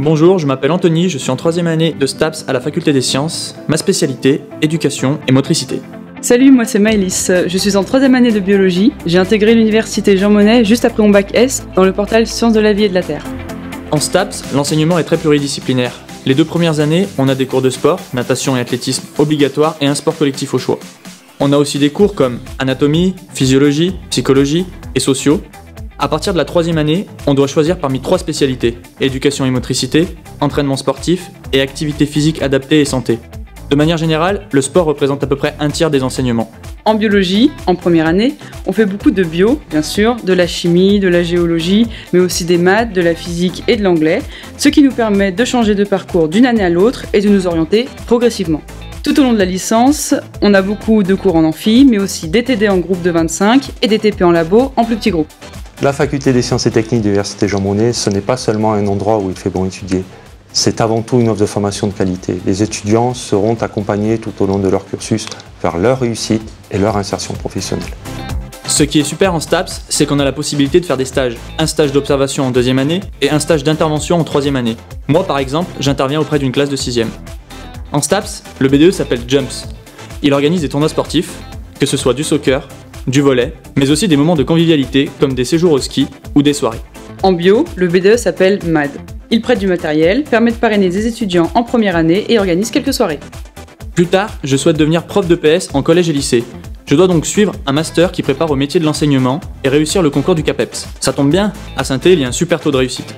Bonjour, je m'appelle Anthony, je suis en 3e année de STAPS à la faculté des sciences. Ma spécialité, éducation et motricité. Salut, moi c'est Maëlys, je suis en 3e année de biologie. J'ai intégré l'université Jean Monnet juste après mon bac S dans le portal Sciences de la vie et de la Terre. En STAPS, l'enseignement est très pluridisciplinaire. Les 2 premières années, on a des cours de sport, natation et athlétisme obligatoires et un sport collectif au choix. On a aussi des cours comme anatomie, physiologie, psychologie et sociaux. À partir de la 3e année, on doit choisir parmi 3 spécialités, éducation et motricité, entraînement sportif et activité physique adaptée et santé. De manière générale, le sport représente à peu près un tiers des enseignements. En biologie, en première année, on fait beaucoup de bio, bien sûr, de la chimie, de la géologie, mais aussi des maths, de la physique et de l'anglais, ce qui nous permet de changer de parcours d'une année à l'autre et de nous orienter progressivement. Tout au long de la licence, on a beaucoup de cours en amphi, mais aussi des TD en groupe de 25 et des TP en labo en plus petits groupes. La faculté des sciences et techniques de l'université Jean Monnet, ce n'est pas seulement un endroit où il fait bon étudier. C'est avant tout une offre de formation de qualité. Les étudiants seront accompagnés tout au long de leur cursus vers leur réussite et leur insertion professionnelle. Ce qui est super en STAPS, c'est qu'on a la possibilité de faire des stages. Un stage d'observation en 2e année et un stage d'intervention en 3e année. Moi par exemple, j'interviens auprès d'une classe de 6e. En STAPS, le BDE s'appelle Jumps. Il organise des tournois sportifs, que ce soit du soccer, du volley, mais aussi des moments de convivialité comme des séjours au ski ou des soirées. En bio, le BDE s'appelle MAD. Il prête du matériel, permet de parrainer des étudiants en première année et organise quelques soirées. Plus tard, je souhaite devenir prof de PS en collège et lycée. Je dois donc suivre un master qui prépare au métier de l'enseignement et réussir le concours du CAPEPS. Ça tombe bien, à Saint-Thé, il y a un super taux de réussite.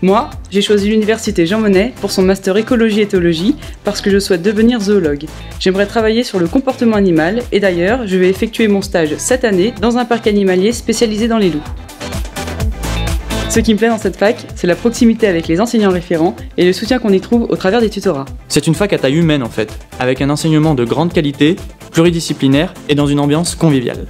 Moi, j'ai choisi l'université Jean Monnet pour son master écologie et théologie parce que je souhaite devenir zoologue. J'aimerais travailler sur le comportement animal et d'ailleurs, je vais effectuer mon stage cette année dans un parc animalier spécialisé dans les loups. Ce qui me plaît dans cette fac, c'est la proximité avec les enseignants référents et le soutien qu'on y trouve au travers des tutorats. C'est une fac à taille humaine en fait, avec un enseignement de grande qualité, pluridisciplinaire et dans une ambiance conviviale.